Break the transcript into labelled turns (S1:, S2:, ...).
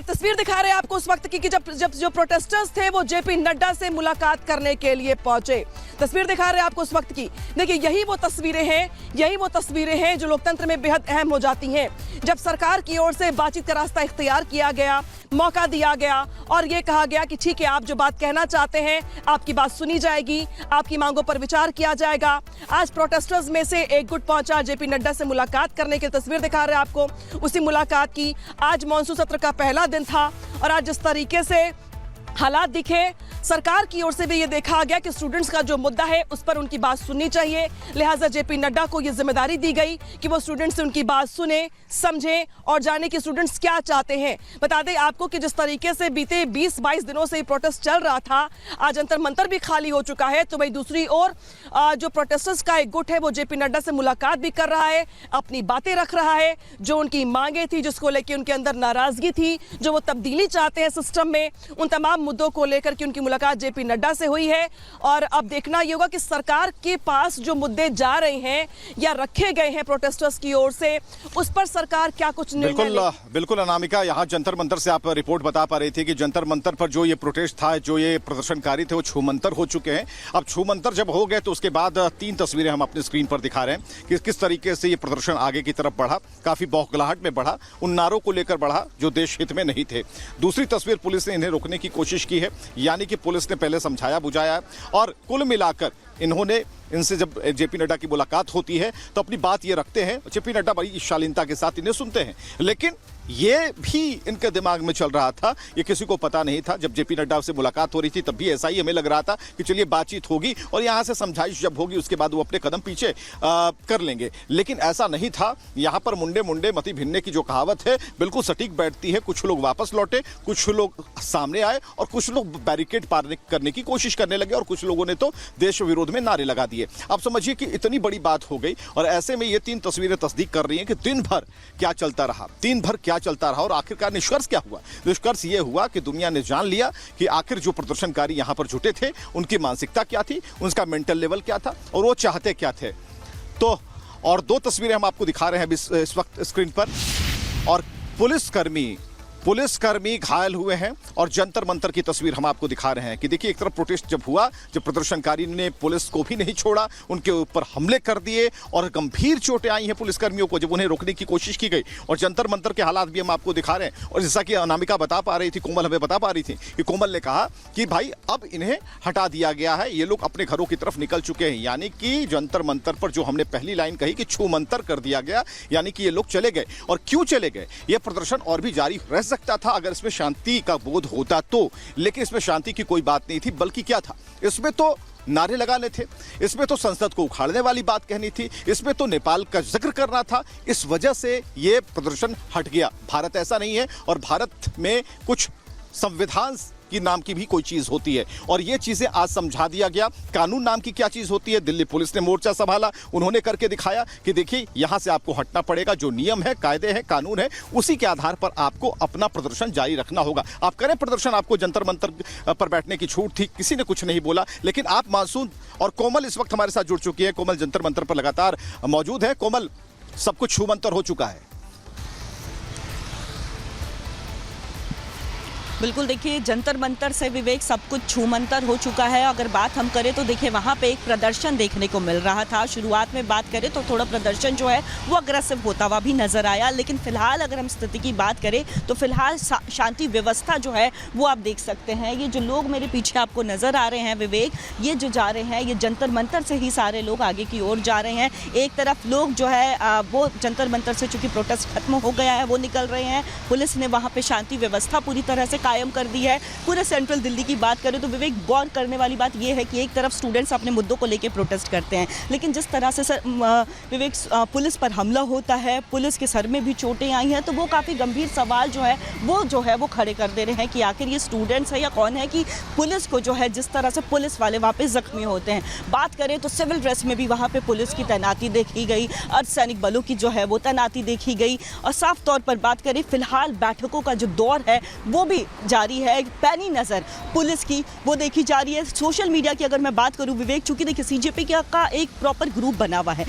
S1: आप तस्वीर दिखा रहे हैं आपको उस वक्त की कि जब जो प्रोटेस्टर्स थे वो जेपी नड्डा से मुलाकात करने के लिए पहुंचे। तस्वीर दिखा रहे हैं आपको उस वक्त की। देखिए यही वो तस्वीरें हैं जो लोकतंत्र में बेहद अहम हो जाती हैं। जब सरकार की ओर से बातचीत का रास्ता इख्तियार किया गया, मौका दिया गया और ये कहा गया कि ठीक है, आप जो बात कहना चाहते हैं आपकी बात सुनी जाएगी, आपकी मांगों पर विचार किया जाएगा। आज प्रोटेस्टर्स में से एक गुट पहुंचा जेपी नड्डा से मुलाकात करने की। तस्वीर दिखा रहे हैं आपको उसी मुलाकात की। आज मॉनसून सत्र का पहला दिन था और आज जिस तरीके से हालात दिखे, सरकार की ओर से भी ये देखा गया कि स्टूडेंट्स का जो मुद्दा है उस पर उनकी बात सुननी चाहिए। लिहाजा जेपी नड्डा को ये जिम्मेदारी दी गई कि वो स्टूडेंट्स से उनकी बात सुने, समझें और जाने कि स्टूडेंट्स क्या चाहते हैं। बता दें आपको कि जिस तरीके से बीते 20-22 दिनों से प्रोटेस्ट चल रहा था, आज जंतर मंतर भी खाली हो चुका है। तो वही दूसरी ओर जो प्रोटेस्टर्स का एक गुट है वो जेपी नड्डा से मुलाकात भी कर रहा है, अपनी बातें रख रहा है, जो उनकी मांगे थी, जिसको लेकर उनके अंदर नाराजगी थी, जो वो तब्दीली चाहते हैं सिस्टम में, उन तमाम मुद्दों को लेकर के उनकी मुलाकात जेपी नड्डा से हुई है। और अब देखना ये होगा कि सरकार के पास जो मुद्दे जा रहे हैं या रखे गए हैं प्रोटेस्टर्स की ओर से, उस पर सरकार क्या कुछ निर्णय
S2: बिल्कुल अनामिका, यहाँ जंतर मंतर से आप रिपोर्ट बता पा रही थी कि जंतर मंतर पर जो ये प्रोटेस्ट था, जो ये प्रदर्शनकारी थे, वो छूमंतर हो चुके हैं। अब छूमंतर जब हो गए तो उसके बाद 3 तस्वीरें हम अपने स्क्रीन पर दिखा रहे हैं कि किस तरीके से ये प्रदर्शन आगे की तरफ बढ़ा, काफी बौखलाहट में बढ़ा, उन नारों को लेकर बढ़ा जो देश हित में नहीं थे। दूसरी तस्वीर, पुलिस ने इन्हें रोकने की कोशिश की है, यानी कि पुलिस ने पहले समझाया बुझाया और कुल मिलाकर इन्होंने इनसे जब जेपी नड्डा की मुलाकात होती है तो अपनी बात ये रखते हैं। जेपी नड्डा बड़ी शालीनता के साथ इन्हें सुनते हैं, लेकिन ये भी इनके दिमाग में चल रहा था, ये किसी को पता नहीं था। जब जेपी नड्डा से मुलाकात हो रही थी तब भी ऐसा ही हमें लग रहा था कि चलिए बातचीत होगी और यहाँ से समझाइश जब होगी उसके बाद वो अपने कदम पीछे कर लेंगे, लेकिन ऐसा नहीं था। यहाँ पर मुंडे मुंडे मती भिन्ने की जो कहावत है बिल्कुल सटीक बैठती है। कुछ लोग वापस लौटे, कुछ लोग सामने आए और कुछ लोग बैरिकेड पार करने की कोशिश करने लगे और कुछ लोगों ने तो देश विरोध में नारे लगा दिए। आप समझिए कि इतनी बड़ी बात हो गई और ऐसे में ये 3 तस्वीरें तस्दीक कर रही हैं कि दिन भर क्या चलता रहा, दिन भर क्या चलता रहा और आखिरकार निष्कर्ष क्या हुआ। निष्कर्ष ये हुआ कि दुनिया ने जान लिया कि आखिर जो प्रदर्शनकारी यहां पर जुटे थे उनकी मानसिकता क्या थी, उनका मेंटल लेवल क्या था और वो चाहते क्या थे। तो और 2 तस्वीरें हम आपको दिखा रहे हैं इस वक्त स्क्रीन पर। और पुलिसकर्मी घायल हुए हैं और जंतर मंतर की तस्वीर हम आपको दिखा रहे हैं कि देखिए एक तरफ प्रोटेस्ट जब हुआ, जब प्रदर्शनकारी ने पुलिस को भी नहीं छोड़ा, उनके ऊपर हमले कर दिए और गंभीर चोटें आई हैं पुलिसकर्मियों को जब उन्हें रोकने की कोशिश की गई। और जंतर मंतर के हालात भी हम आपको दिखा रहे हैं। और जैसा कि अनामिका बता पा रही थी, कोमल हमें बता पा रही थी कि कोमल ने कहा कि भाई अब इन्हें हटा दिया गया है, ये लोग अपने घरों की तरफ निकल चुके हैं। यानी कि जंतर मंतर पर जो हमने पहली लाइन कही कि छू मंतर कर दिया गया, यानी कि ये लोग चले गए। और क्यों चले गए? ये प्रदर्शन और भी जारी रह सकता था अगर इसमें शांति का बोध होता तो, लेकिन इसमें शांति की कोई बात नहीं थी। बल्कि क्या था, इसमें तो नारे लगाने थे, इसमें तो संसद को उखाड़ने वाली बात कहनी थी, इसमें तो नेपाल का जिक्र करना था। इस वजह से ये प्रदर्शन हट गया। भारत ऐसा नहीं है और भारत में कुछ संविधान की नाम की भी कोई चीज होती है और ये चीजें आज समझा दिया गया। कानून नाम की क्या चीज होती है, दिल्ली पुलिस ने मोर्चा संभाला, उन्होंने करके दिखाया कि देखिए यहां से आपको हटना पड़ेगा, जो नियम है, कायदे हैं, कानून है, उसी के आधार पर आपको अपना प्रदर्शन जारी रखना होगा। आप करें प्रदर्शन, आपको जंतर मंतर पर बैठने की छूट थी, किसी ने कुछ नहीं बोला। लेकिन आप मानसून और कोमल इस वक्त हमारे साथ जुड़ चुकी है। कोमल जंतर मंतर पर लगातार मौजूद है। कोमल, सब कुछ छू मंतर हो चुका है।
S3: बिल्कुल, देखिए जंतर मंतर से विवेक सब कुछ छूमंतर हो चुका है। अगर बात हम करें तो देखिए वहाँ पे एक प्रदर्शन देखने को मिल रहा था। शुरुआत में बात करें तो थोड़ा प्रदर्शन जो है वो अग्रेसिव होता हुआ भी नज़र आया, लेकिन फिलहाल अगर हम स्थिति की बात करें तो फिलहाल शांति व्यवस्था जो है वो आप देख सकते हैं। ये जो लोग मेरे पीछे आपको नज़र आ रहे हैं विवेक, ये जो जा रहे हैं, ये जंतर मंतर से ही सारे लोग आगे की ओर जा रहे हैं। एक तरफ लोग जो है वो जंतर मंतर से चूँकि प्रोटेस्ट खत्म हो गया है वो निकल रहे हैं। पुलिस ने वहाँ पर शांति व्यवस्था पूरी तरह से कायम कर दी है। पूरे सेंट्रल दिल्ली की बात करें तो विवेक, गौर करने वाली बात यह है कि एक तरफ स्टूडेंट्स अपने मुद्दों को लेकर प्रोटेस्ट करते हैं, लेकिन जिस तरह से विवेक पुलिस पर हमला होता है, पुलिस के सर में भी चोटें आई हैं, तो वो काफ़ी गंभीर सवाल जो है वो खड़े कर दे रहे हैं कि आखिर ये स्टूडेंट्स है या कौन है कि पुलिस को जो है जिस तरह से पुलिस वाले वहाँ पे जख्मी होते हैं। बात करें तो सिविल ड्रेस में भी वहाँ पे पुलिस की तैनाती देखी गई, अर्धसैनिक बलों की जो है वो तैनाती देखी गई। और साफ तौर पर बात करें फिलहाल बैठकों का जो दौर है वो भी जारी है। पैनी नज़र पुलिस की वो देखी जा रही है। सोशल मीडिया की अगर मैं बात करूं विवेक, चूंकि देखिए सीजेपी का एक प्रॉपर ग्रुप बना हुआ है,